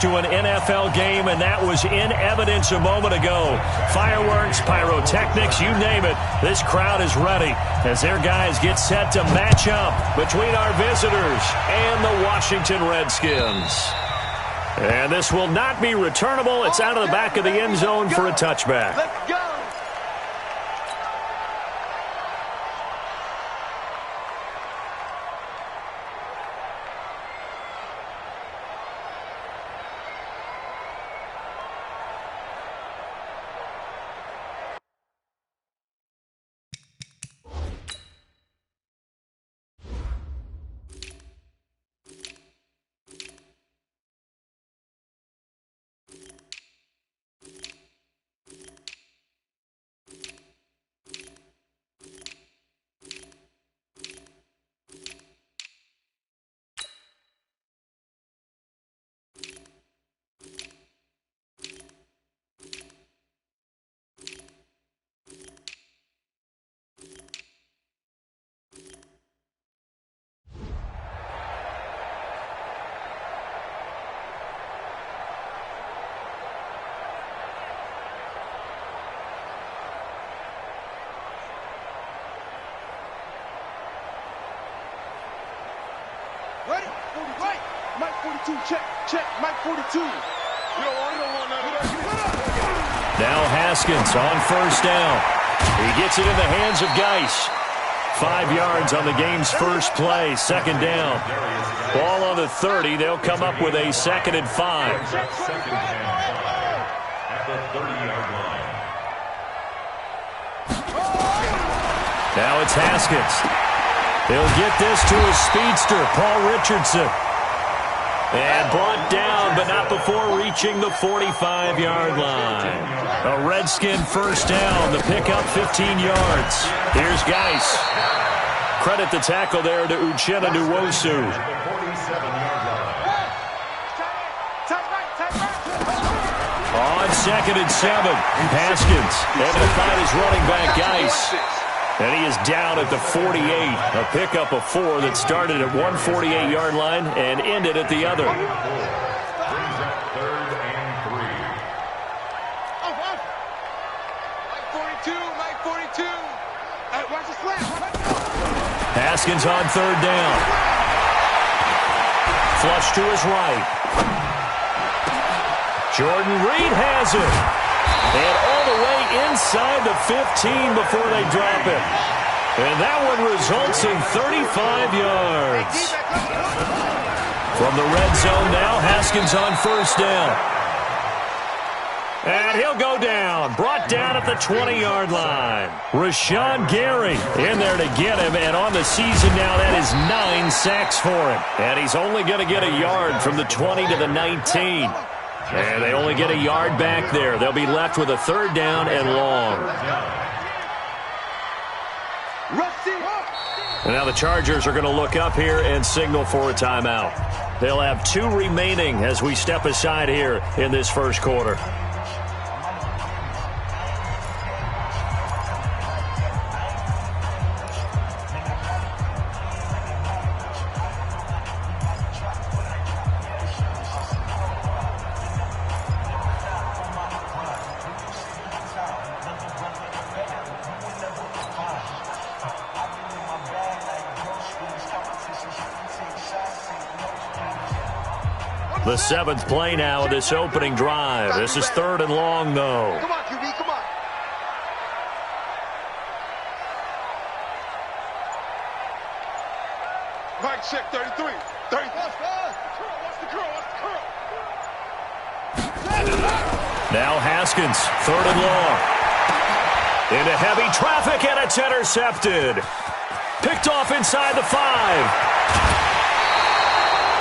To an NFL game, and that was in evidence a moment ago. Fireworks, pyrotechnics, you name it. This crowd is ready as their guys get set to match up between our visitors and the Washington Redskins. And this will not be returnable. It's out of the back of the end zone for a touchback. Let's go. Ready? 40, right. Mike 42, check, check, Mike 42. You don't want none of that. Now Haskins on first down. He gets it in the hands of Geis. 5 yards on the game's first play, second down. Ball on the 30. They'll come up with a 2nd and 5. Second and 5 at the 30-yard line. Now it's Haskins. He'll get this to his speedster, Paul Richardson. And brought down, but not before reaching the 45-yard line. A Redskin first down, the pickup 15 yards. Here's Geis. Credit the tackle there to Uchenna Nwosu. On 2nd and 7, Haskins able to find his running back, Geis. And he is down at the 48, a pickup of 4 that started at one 48-yard line and ended at the other. Brings up 3rd and 3. Mike 42. Hey, watch the slant. Haskins on 3rd down. Flush to his right. Jordan Reed has it. And all the way inside the 15 before they drop it. And that one results in 35 yards. From the red zone now, Haskins on first down. And he'll go down. Brought down at the 20-yard line. Rashawn Gary in there to get him. And on the season now, that is 9 sacks for him. And he's only going to get a yard from the 20 to the 19. And they only get a yard back there. They'll be left with a 3rd down and long. And now the Chargers are going to look up here and signal for a timeout. They'll have 2 remaining as we step aside here in this first quarter. The 7th play now of this opening drive. This is 3rd and long, though. Come on, QB, come on. Mike, check 33. 30. What's the curl? Now Haskins, 3rd and long. Into heavy traffic, and it's intercepted. Picked off inside the 5.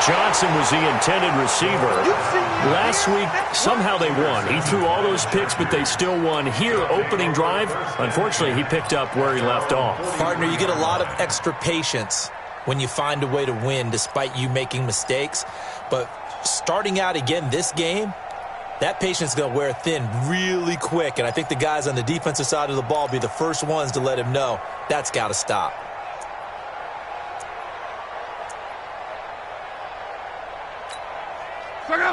Johnson was the intended receiver. Last week, somehow they won. He threw all those picks, but they still won. Here, opening drive, unfortunately, he picked up where he left off. Partner, you get a lot of extra patience when you find a way to win despite you making mistakes. But starting out again this game, that patience is going to wear thin really quick. And I think the guys on the defensive side of the ball be the first ones to let him know that's got to stop.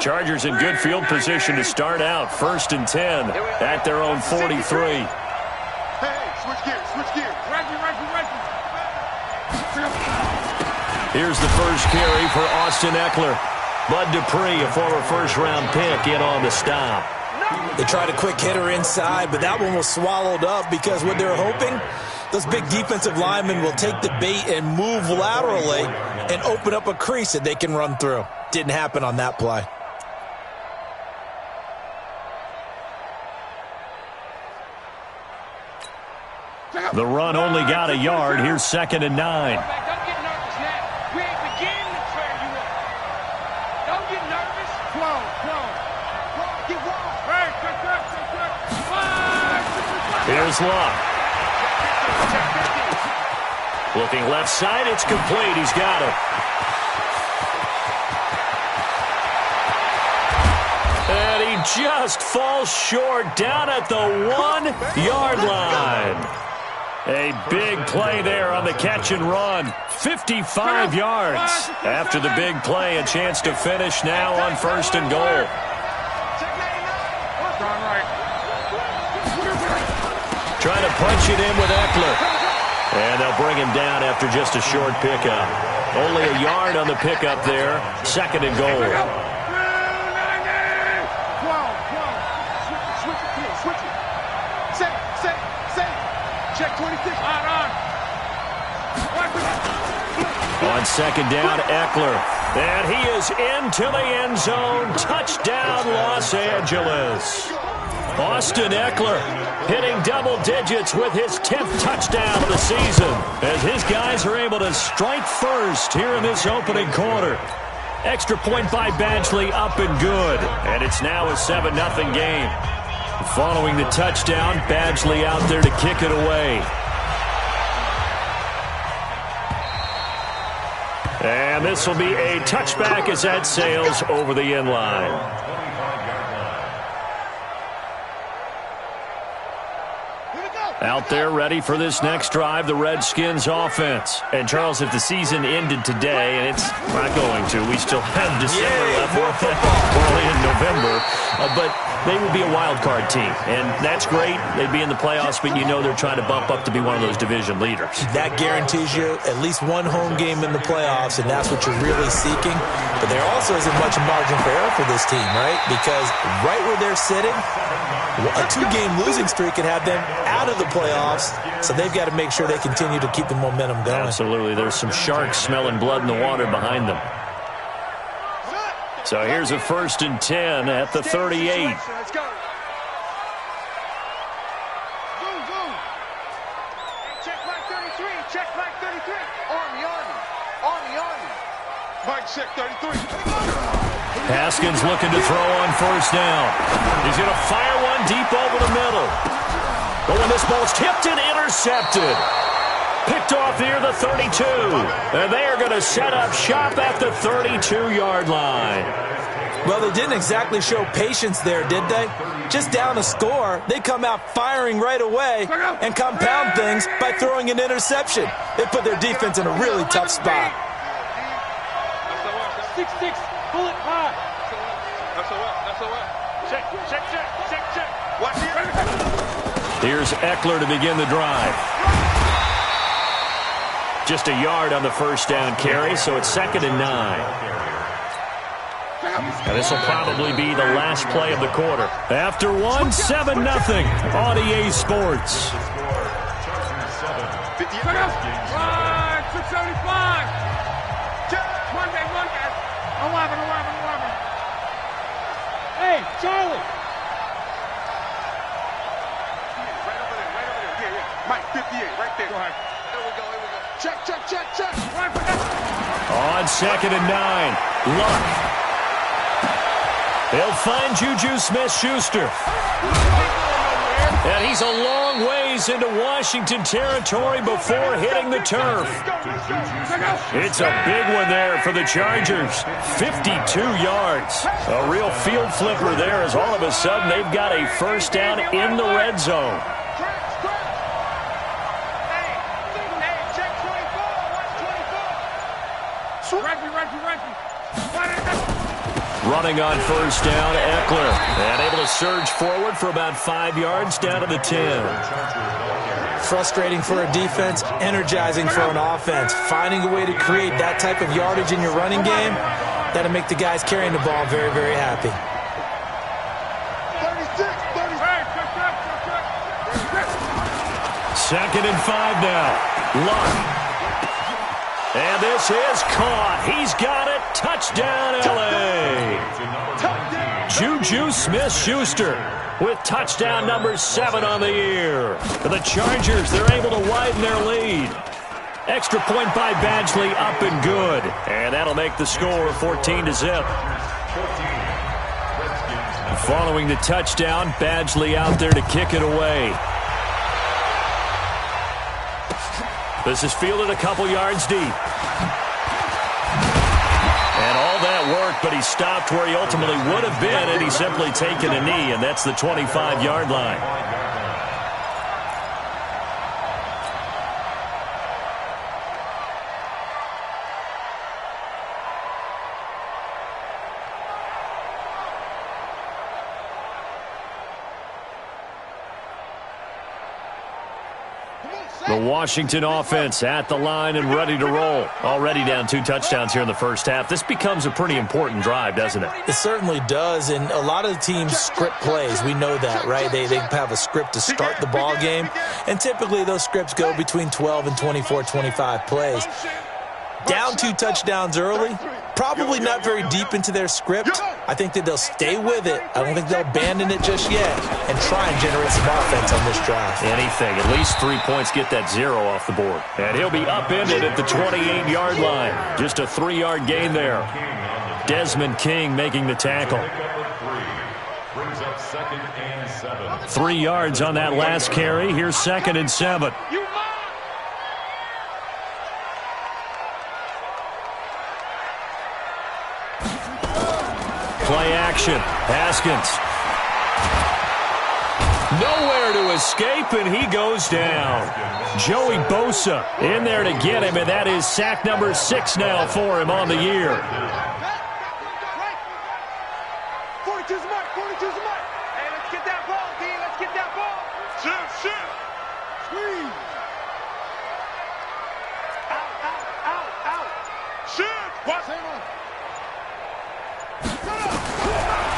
Chargers in good field position to start out. 1st and 10 at their own 43. Hey, switch gears, switch gears. Here's the first carry for Austin Eckler. Bud Dupree, a former first-round pick, in on the stop. They tried a quick hitter inside, but that one was swallowed up because what they're hoping, those big defensive linemen will take the bait and move laterally and open up a crease that they can run through. Didn't happen on that play. The run only got a yard. Here's 2nd and 9. Don't get nervous now. We ain't beginning to tear you up. Don't get nervous. Whoa. Get wild. Hey, Here's Luck. Looking left side. It's complete. He's got it. And he just falls short down at the 1-yard line. A big play there on the catch and run. 55 yards. After the big play, a chance to finish now on 1st and goal. Trying to punch it in with Eckler. And they'll bring him down after just a short pickup. Only a yard on the pickup there. 2nd and goal. Switch it. Set. Check 26. On 2nd down, Eckler. And he is into the end zone. Touchdown, Los Angeles. Austin Eckler hitting double digits with his 10th touchdown of the season as his guys are able to strike first here in this opening quarter. Extra point by Badgley, up and good. And it's now a 7-0 game. Following the touchdown, Badgley out there to kick it away. And this will be a touchback as that sails over the end line. Out there ready for this next drive, the Redskins offense. And Charles, if the season ended today, and it's not going to, we still have December left, early in November, but they would be a wild card team. And that's great. They'd be in the playoffs, but you know they're trying to bump up to be one of those division leaders. That Guarantees you at least one home game in the playoffs, and that's what you're really seeking. But there also isn't much margin for error for this team, right? Because right where they're sitting, a 2-game losing streak could have them out of the playoffs, so they've got to make sure they continue to keep the momentum going. Absolutely. There's some sharks smelling blood in the water behind them. So here's a 1st and 10 at the 38. Let's go. Check flag 33. Check flag 33. Army. Mike, check 33. Haskins looking to throw on 1st down. He's going to fire one deep over the middle. But when this ball's tipped and intercepted, picked off near the 32. And they are going to set up shop at the 32-yard line. Well, they didn't exactly show patience there, did they? Just down a score, they come out firing right away and compound things by throwing an interception. They put their defense in a really tough spot. 6-6, pull it high. That's a what? Check. Watch it. Here's Eckler to begin the drive. Just a yard on the 1st down carry, so it's 2nd and 9. And this will probably be the last play of the quarter. After 1, 7-0 on EA Sports. 675. Monday. 11. Hey, Charlie. Right over there. Yeah. Mike, 58, right there. Go ahead. There we go. Check. On 2nd and 9, Luck. They'll find Juju Smith-Schuster. And he's a long ways into Washington territory before hitting the turf. It's a big one there for the Chargers. 52 yards. A real field flipper there as all of a sudden they've got a 1st down in the red zone. Running on first down, Eckler. And able to surge forward for about 5 yards down to the 10. Frustrating for a defense, energizing for an offense. Finding a way to create that type of yardage in your running game, that'll make the guys carrying the ball very, very happy. 2nd and 5 now. Luck. And this is caught. He's got it. Touchdown, L.A. Juju Smith-Schuster with touchdown number 7 on the year. For the Chargers, they're able to widen their lead. Extra point by Badgley, up and good. And that'll make the score 14-0. Following the touchdown, Badgley out there to kick it away. This is fielded a couple yards deep. And all that worked, but he stopped where he ultimately would have been, and he's simply taken a knee, and that's the 25-yard line. The Washington offense at the line and ready to roll. Already down 2 touchdowns here in the first half. This becomes a pretty important drive, doesn't it? It certainly does, and a lot of the teams script plays. We know that, right? They have a script to start the ball game, and typically those scripts go between 12 and 24, 25 plays. Down 2 touchdowns early, probably not very deep into their script. I think that they'll stay with it. I don't think they'll abandon it just yet and try and generate some offense on this drive. Anything. At least 3 points, get that 0 off the board. And he'll be upended at the 28-yard line. Just a 3-yard gain there. Desmond King making the tackle. 3 yards on that last carry. Here's 2nd and 7. Play action. Haskins. Nowhere to escape, and he goes down. Joey Bosa in there to get him, and that is sack number 6 now for him on the year. 42's the mark. 42's the mark. Hey, let's get that ball, D. Let's get that ball. Shift. Squeeze. Out. Shift. Watch him.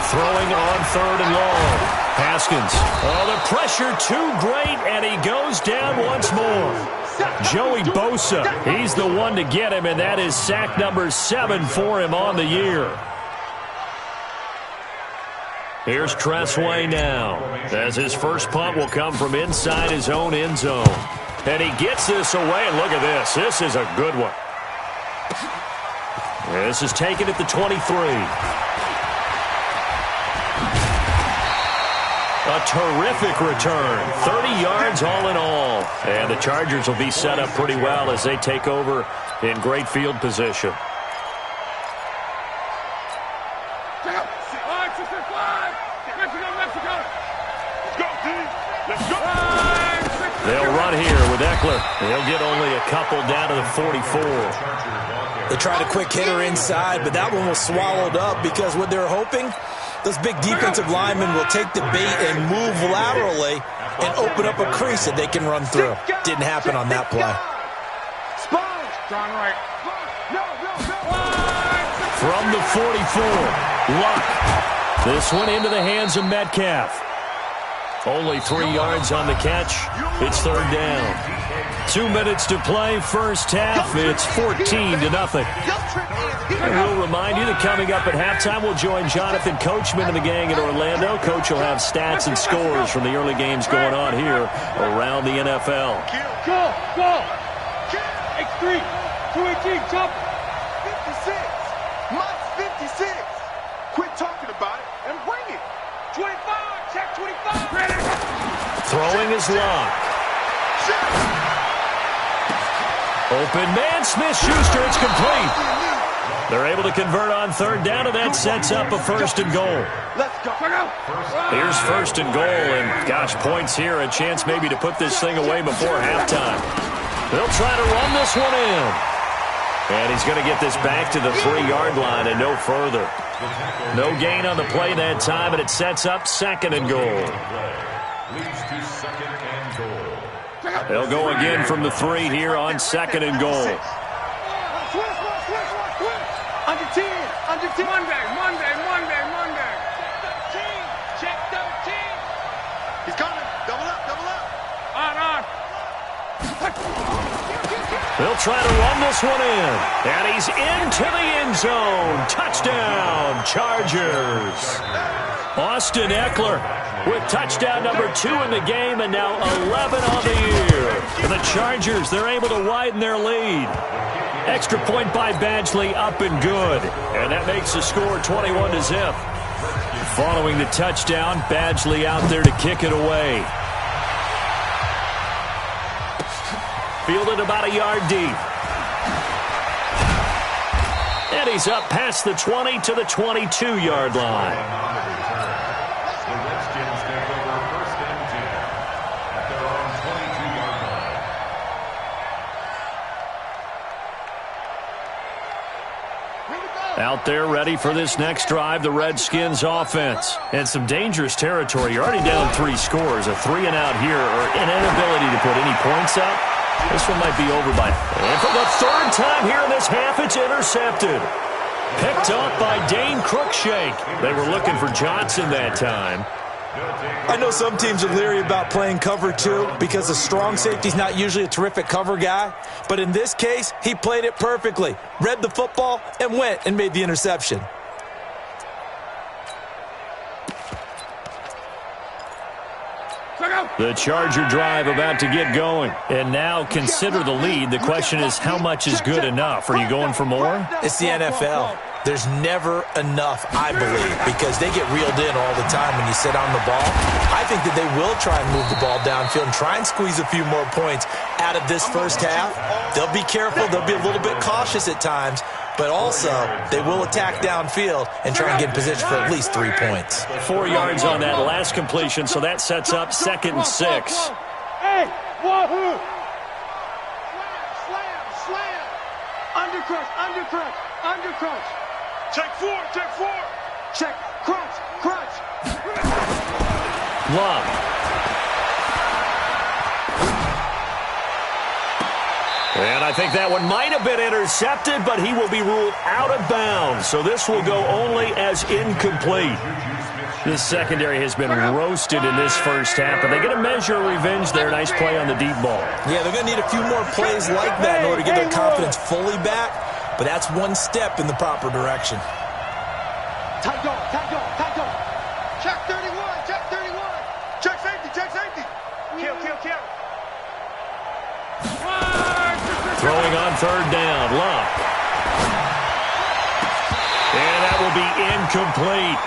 Throwing on 3rd and long. Haskins. Oh, the pressure too great, and he goes down once more. Joey Bosa, he's the one to get him, and that is sack number 7 for him on the year. Here's Tressway now, as his first punt will come from inside his own end zone. And he gets this away, and look at this. This is a good one. This is taken at the 23. A terrific return. 30 yards all in all. And the Chargers will be set up pretty well as they take over in great field position. They'll run here with Eckler. They'll get only a couple down to the 44. They tried a quick hitter inside, but that one was swallowed up because what they're hoping, those big defensive linemen will take the bait and move laterally and open up a crease that they can run through. Didn't happen on that play. From the 44, Luck. This one into the hands of Metcalf. Only 3 yards on the catch. It's 3rd down. 2 minutes to play, first half. It's 14-0. And we'll remind you that coming up at halftime, we'll join Jonathan Coachman and the gang in Orlando. Coach will have stats and scores from the early games going on here around the NFL. Go! X3, 218, jump! 56, Mike's 56. Quit talking about it and bring it. 25, check 25. Ready. Throwing is Lock. Open man, Smith-Schuster, it's complete. They're able to convert on 3rd down, and that sets up a 1st and goal. Let's go. Here's 1st and goal, and gosh, points here, a chance maybe to put this thing away before halftime. They'll try to run this one in. And he's going to get this back to the 3-yard line and no further. No gain on the play that time, and it sets up 2nd and goal. They'll go again from the 3 here on 2nd and goal. Under 10. Monday. Check 13. He's coming. Double up. On. They'll try to run this one in. And he's into the end zone. Touchdown, Chargers. Austin Eckler with touchdown number 2 in the game and now 11 on the year. And the Chargers, they're able to widen their lead. Extra point by Badgley, up and good. And that makes the score 21-0. Following the touchdown, Badgley out there to kick it away. Fielded about a yard deep. And he's up past the 20 to the 22-yard line. Out there ready for this next drive, the Redskins offense. And some dangerous territory. You're already down 3 scores. A 3-and-out here or an inability to put any points up. This one might be over by. And for the 3rd time here in this half, it's intercepted. Picked off by Dane Cruikshank. They were looking for Johnson that time. I know some teams are leery about playing cover 2 because the strong safety's not usually a terrific cover guy. But in this case, he played it perfectly. Read the football and went and made the interception. The Charger drive about to get going. And now consider the lead. The question is, how much is good enough? Are you going for more? It's the NFL. There's never enough, I believe, because they get reeled in all the time when you sit on the ball. I think that they will try and move the ball downfield and try and squeeze a few more points out of this first half. They'll be careful. They'll be a little bit cautious at times, but also they will attack downfield and try and get in position for at least 3 points. 4 yards on that last completion, so that sets up 2nd and 6. Hey, wahoo! Slam. Undercrush. Check 4. Check, crunch. Love. And I think that one might have been intercepted, but he will be ruled out of bounds. So this will go only as incomplete. This secondary has been roasted in this first half, but they get a measure of revenge there. Nice play on the deep ball. Yeah, they're going to need a few more plays like that in order to get their confidence fully back, but that's one step in the proper direction. Tight dog. Check 31. Check safety. Kill. Throwing on 3rd down, Love. And that will be incomplete.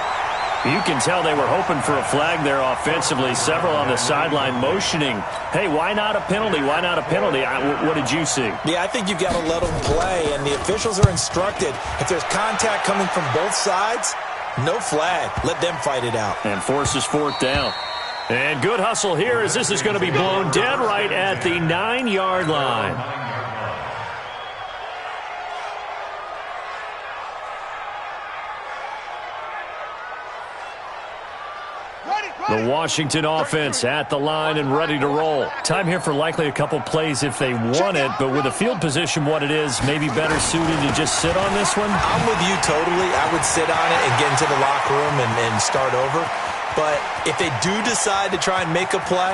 You can tell they were hoping for a flag there offensively. Several on the sideline motioning, hey, why not a penalty? What did you see? Yeah, I think you've got to let them play, and the officials are instructed, if there's contact coming from both sides, no flag. Let them fight it out. And forces 4th down. And good hustle here as this is going to be blown dead right at the 9-yard line. The Washington offense at the line and ready to roll. Time here for likely a couple plays if they want it, but with the field position what it is, maybe better suited to just sit on this one? I'm with you totally. I would sit on it and get into the locker room and start over. But if they do decide to try and make a play,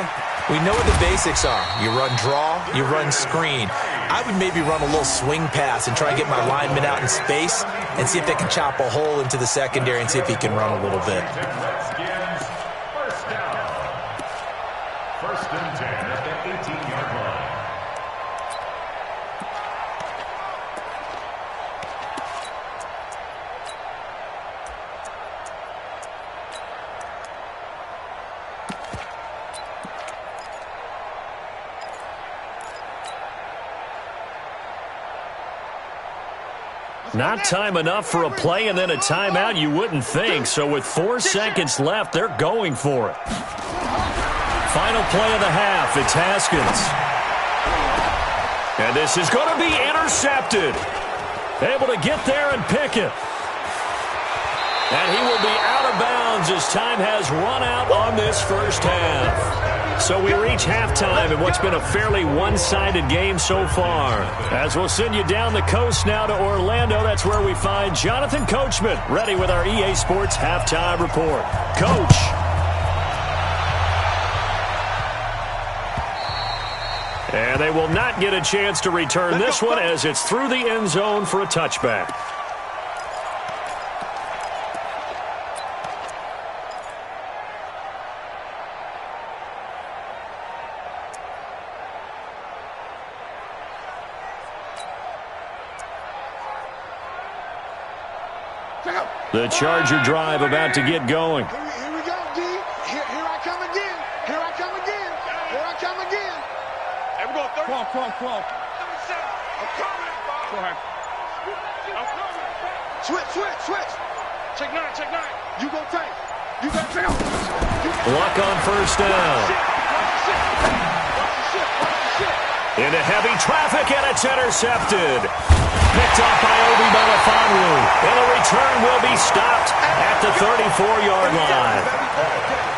we know what the basics are. You run draw, you run screen. I would maybe run a little swing pass and try and get my lineman out in space and see if they can chop a hole into the secondary and see if he can run a little bit. First and 10 at the 18-yard line. Not time enough for a play and then a timeout, you wouldn't think. So with 4 seconds left, they're going for it. Final play of the half, it's Haskins. And this is going to be intercepted. able to get there and pick it. And he will be out of bounds as time has run out on this first half. So we reach halftime in what's been a fairly one-sided game so far. As we'll send you down the coast now to Orlando, that's where we find Jonathan Coachman ready with our EA Sports Halftime Report. Coach. And they will not get a chance to return this one as it's through the end zone for a touchback. The Charger drive about to get going. Here we go, D. Here I come again. Here I come again. Here I come again. Hey, we go 30. Come on. I'm coming. Go ahead. I'm coming. Switch. Check nine. You go tank. You got tail. Luck on first down. Into heavy traffic, and it's intercepted. Picked up by Obi Melifonwu. And the return will be stopped at the 34-yard line.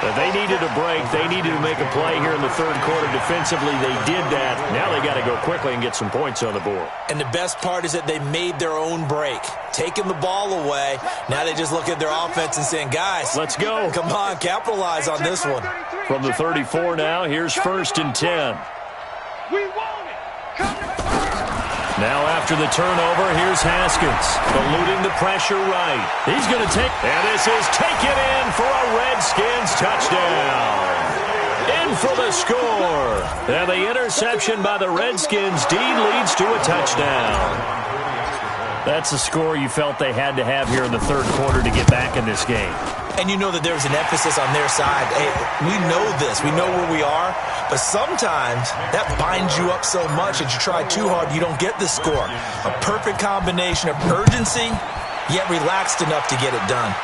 But they needed a break. They needed to make a play here in the third quarter. Defensively, they did that. Now they got to go quickly and get some points on the board. And the best part is that they made their own break. Taking the ball away. Now they just look at their offense and saying, guys, let's go. Come on, capitalize on this one. From the 34 now, here's 1st and 10. We want it. Now after the turnover, here's Haskins, eluding the pressure right. He's going to take, and this is taken in for a Redskins touchdown. In for the score. And the interception by the Redskins. Dean leads to a touchdown. That's the score you felt they had to have here in the third quarter to get back in this game. And you know that there's an emphasis on their side. Hey, we know this. We know where we are. But sometimes that binds you up so much that you try too hard, you don't get the score. A perfect combination of urgency, yet relaxed enough to get it done.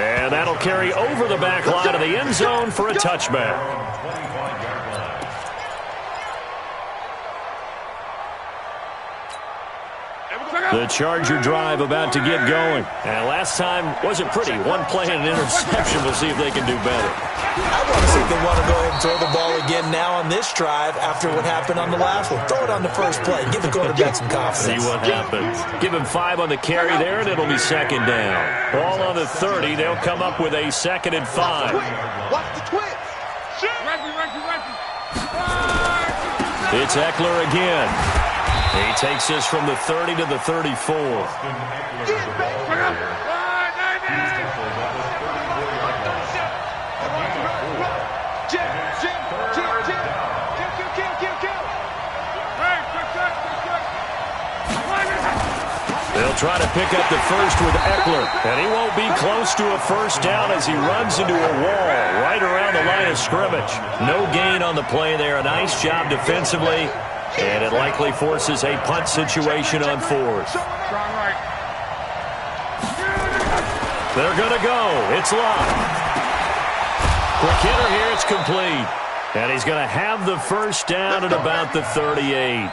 And that'll carry over the back line of the end zone for a touchback. The Charger drive about to get going. And last time wasn't pretty. One play and an interception. We'll see if they can do better. I want to see if they want to go ahead and throw the ball again now on this drive after what happened on the last one. Throw it on the first play. Give the quarterback some confidence. See what happens. Give him 5 on the carry there, and it'll be 2nd down. Ball on the 30. They'll come up with a 2nd and 5. Watch the twitch. It's Eckler again. He takes this from the 30 to the 34. They'll try to pick up the first with Eckler, and he won't be close to a first down as he runs into a wall right around the line of scrimmage. No gain on the play there. A nice job defensively. And it likely forces a punt situation on 4th. They're going to go. It's locked. Quick hitter here. It's complete. And he's going to have the first down at about the 38.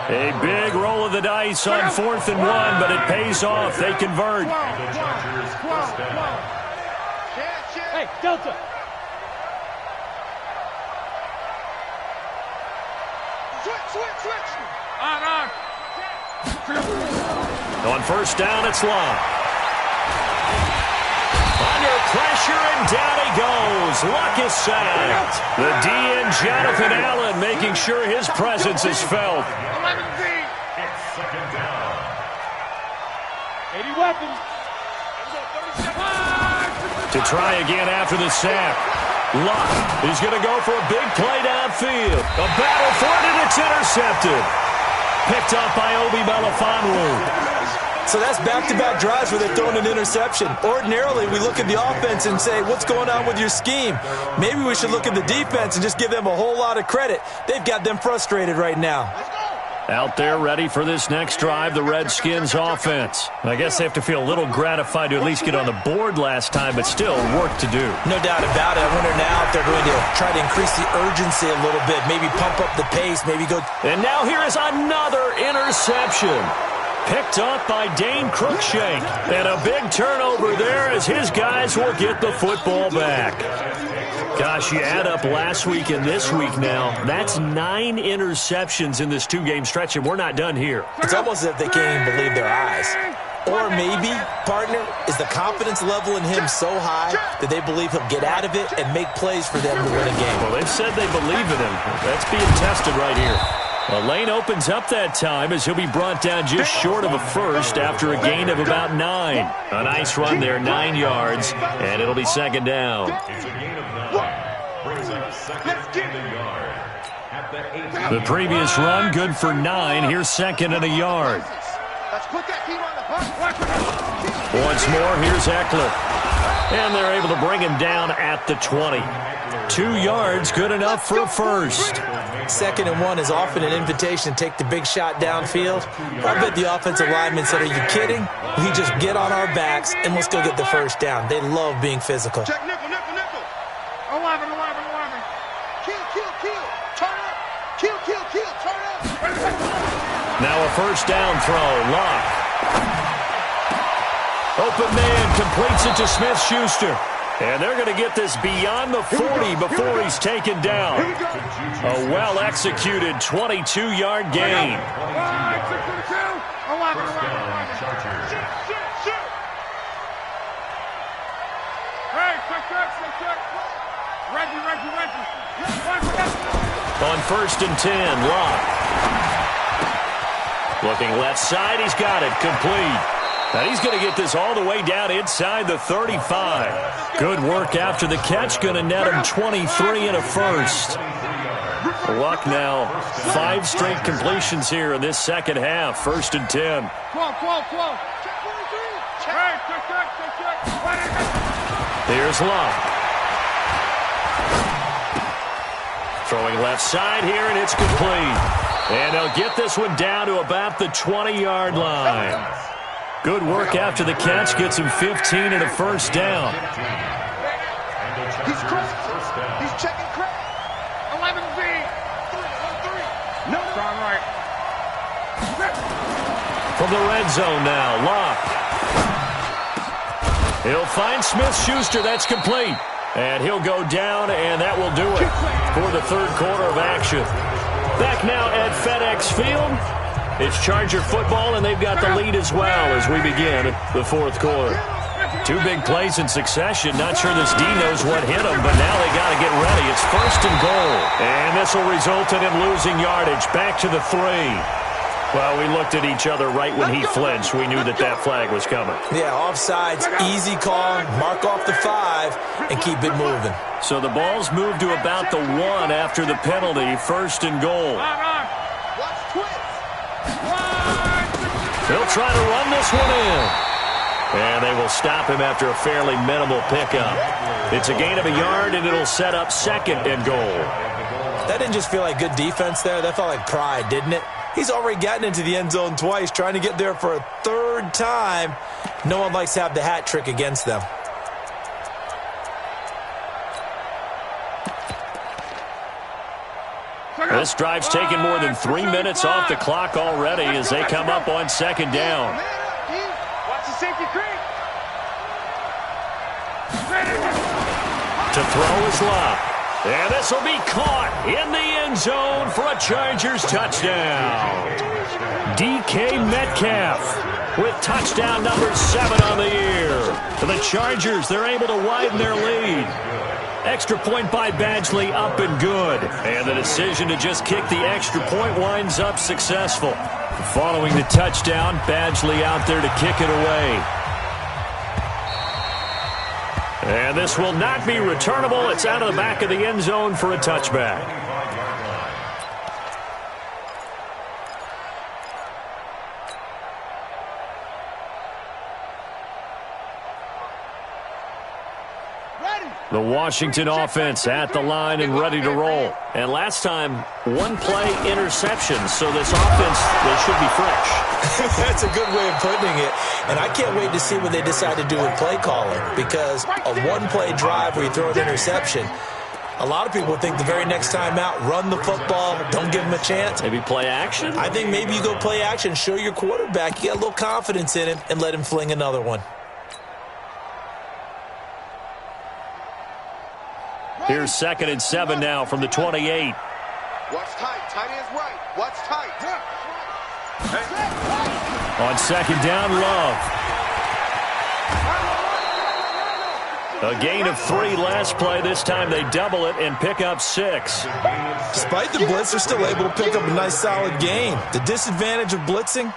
A big roll of the dice on 4th and 1, but it pays off. They convert. Hey, Delta. Switch. On first down, it's locked. Under pressure, and down he goes. Luck is sacked. The DN, Jonathan Allen, making sure his presence is felt. 2nd down. 80 weapons. To try again after the sack. Luck is going to go for a big play downfield. A battle for it, and it's intercepted. Picked up by Obi Melifonwu. So that's back-to-back drives where they're throwing an interception. Ordinarily, we look at the offense and say, what's going on with your scheme? Maybe we should look at the defense and just give them a whole lot of credit. They've got them frustrated right now. Out there ready for this next drive, the Redskins offense. I guess they have to feel a little gratified to at least get on the board last time, but still work to do. No doubt about it. I wonder now if they're going to try to increase the urgency a little bit, maybe pump up the pace, maybe go. And now here is another interception. Picked up by Dane Cruikshank. And a big turnover there as his guys will get the football back. Gosh, you add up last week and this week now. That's 9 interceptions in this 2-game stretch, and we're not done here. It's almost as if they can't even believe their eyes. Or maybe, partner, is the confidence level in him so high that they believe he'll get out of it and make plays for them to win a game. Well, they've said they believe in him. That's being tested right here. The lane opens up that time as he'll be brought down just short of a first after a gain of about 9. A nice run there, 9 yards, and it'll be second down. It's a gain of 9. Brings up second and a yard. At the 8. The previous run, good for 9. Here's second and a yard. Once more, here's Eckler. And they're able to bring him down at the 20. 2 yards, good enough for a first. Second and 1 is often an invitation to take the big shot downfield. I bet the offensive lineman said, are you kidding? We just get on our backs and let's go get the first down. They love being physical. Check nickel, nickel, nickel. 11. Kill. Turn up. Kill. Turn up. Now a first down throw. Lock. Open man completes it to Smith-Schuster. And they're going to get this beyond the 40 before he's taken down. A well-executed 22-yard gain. On first and 10, Lock. Looking left side, he's got it, complete. And he's going to get this all the way down inside the 35. Good work after the catch, going to net him 23 and a first. Luck now, 5 straight completions here in this second half, first and 10. 12. Here's Luck. Throwing left side here, and it's complete. And they'll get this one down to about the 20-yard line. Good work after the catch, gets him 15 and a first down. He's cracked. He's checking crack. 11Z. 3. No. Strong right. From the red zone now, Lock. He'll find Smith-Schuster. That's complete. And he'll go down, and that will do it for the third quarter of action. Back now at FedEx Field. It's Charger football, and they've got the lead as well as we begin the fourth quarter. 2 big plays in succession. Not sure this D knows what hit him, but now they got to get ready. It's first and goal. And this will result in him losing yardage. Back to the 3. Well, we looked at each other right when he flinched. We knew that flag was coming. Yeah, offsides, easy call, mark off the 5, and keep it moving. So the ball's moved to about the 1 after the penalty. First and goal. Watch twist. They'll try to run this one in. And they will stop him after a fairly minimal pickup. It's a gain of a yard, and it'll set up second and goal. That didn't just feel like good defense there. That felt like pride, didn't it? He's already gotten into the end zone twice, trying to get there for a 3rd time. No one likes to have the hat trick against them. This drive's taken more than 3 minutes off the clock already as they come up on second down. Watch the safety creep. To throw is Lock. And this will be caught in the end zone for a Chargers touchdown. DK Metcalf with touchdown number 7 on the year. For the Chargers, they're able to widen their lead. Extra point by Badgley, up and good. And the decision to just kick the extra point winds up successful. Following the touchdown, Badgley out there to kick it away. And this will not be returnable. It's out of the back of the end zone for a touchback. The Washington offense at the line and ready to roll. And last time, one-play interception, so this offense, they should be fresh. That's a good way of putting it. And I can't wait to see what they decide to do with play calling, because a one-play drive where you throw an interception, a lot of people think the very next time out, run the football, don't give them a chance. Maybe play action? I think maybe you go play action, show your quarterback you got a little confidence in him, and let him fling another one. Here's 2nd and 7 now from the 28. Watch tight. Tight ends right. Watch tight. On 2nd down, Love. A gain of 3 last play. This time they double it and pick up 6. Despite the blitz, they're still able to pick up a nice, solid gain. The disadvantage of blitzing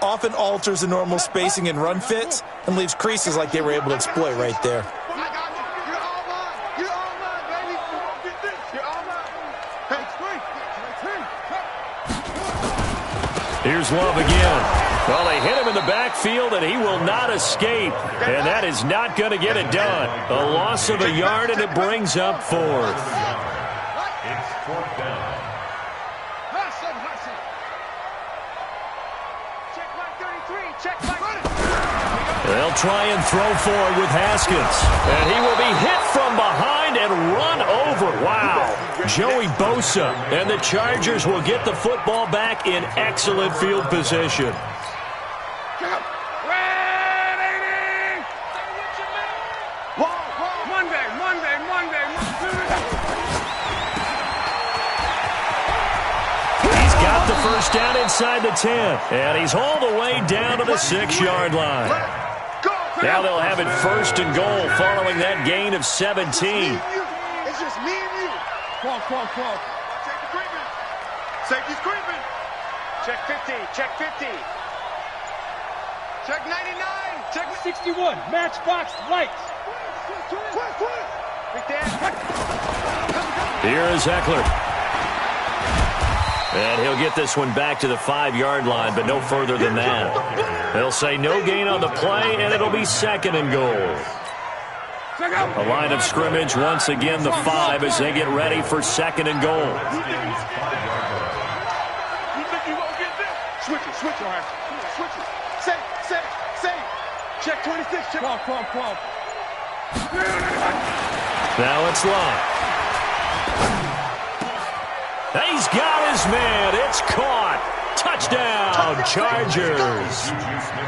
often alters the normal spacing and run fits and leaves creases like they were able to exploit right there. Here's Love again. Well, they hit him in the backfield, and he will not escape. And that is not going to get it done. A loss of a yard, and it brings up 4th. It's 4th down. They'll try and throw forward with Haskins. And he will be hit from behind and run over. Wow. Joey Bosa. And the Chargers will get the football back in excellent field position. He's got the first down inside the 10. And he's all the way down to the 6-yard line. Now they'll have it 1st and goal following that gain of 17. It's just me and you. Come on. Safety creeping. Safety's creeping. Check 50. Check 50. Check 99. Check 61. Matchbox lights. Here is Eckler. And he'll get this one back to the 5-yard line, but no further than that. They'll say no gain on the play, and it'll be 2nd and goal. A line of scrimmage, once again the 5 as they get ready for 2nd and goal. Switch it. Safe. Check 26. Check. Come. Now it's Love. He's got his man. It's caught. Touchdown, Chargers.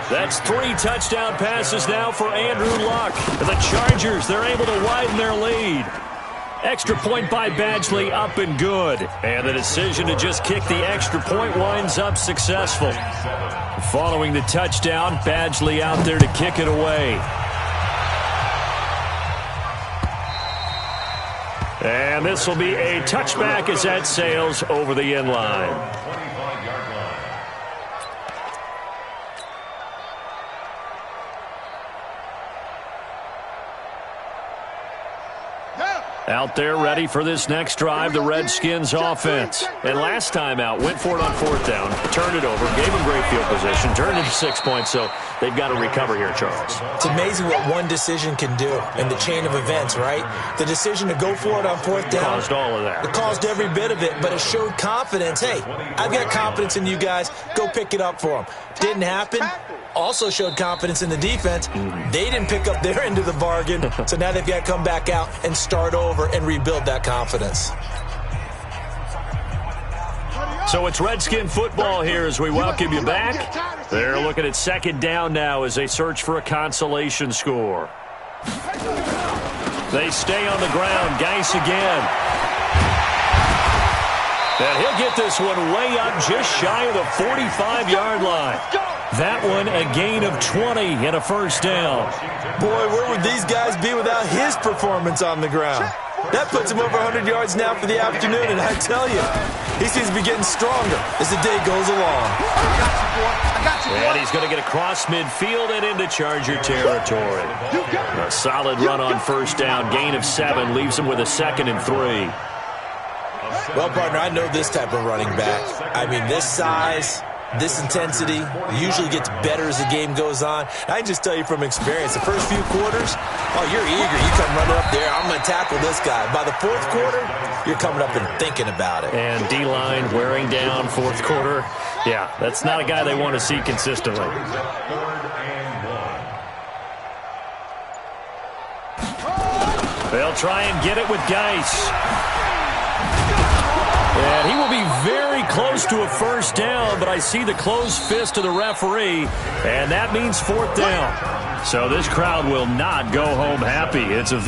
That's 3 touchdown passes now for Andrew Luck. And the Chargers, they're able to widen their lead. Extra point by Badgley, up and good. And the decision to just kick the extra point winds up successful. Following the touchdown, Badgley out there to kick it away. And this will be a touchback as that sails over the end line. 25-yard line. Out there ready for this next drive, the Redskins offense. And last time out, went for it on 4th down, turned it over, gave them great field position, turned it to 6 points, so they've got to recover here, Charles. It's amazing what one decision can do in the chain of events, right? The decision to go for it on 4th down. Caused all of that. It caused every bit of it, but it showed confidence. Hey, I've got confidence in you guys. Go pick it up for them. Didn't happen. Also showed confidence in the defense. They didn't pick up their end of the bargain, so now they've got to come back out and start over and rebuild that confidence. So it's Redskin football here as we welcome you back. They're looking at 2nd down now as they search for a consolation score. They stay on the ground. Geis again. And he'll get this one way up just shy of the 45-yard line. That one a gain of 20 and a first down. Boy, where would these guys be without his performance on the ground? That puts him over 100 yards now for the afternoon, and I tell you, he seems to be getting stronger as the day goes along. And he's going to get across midfield and into Charger territory. A solid run on first down, gain of 7, leaves him with a 2nd and 3. Well, partner, I know this type of running back. I mean, this size, this intensity usually gets better as the game goes on. I can just tell you from experience, the first few quarters, Oh, you're eager. You come running up there. I'm going to tackle this guy. By the fourth quarter, you're coming up and thinking about it. And D-line wearing down fourth quarter. Yeah, that's not a guy they want to see consistently. They'll try and get it with Geis. And he will be very close to a first down, but I see the closed fist of the referee, and that means fourth down. So this crowd will not go home happy. It's a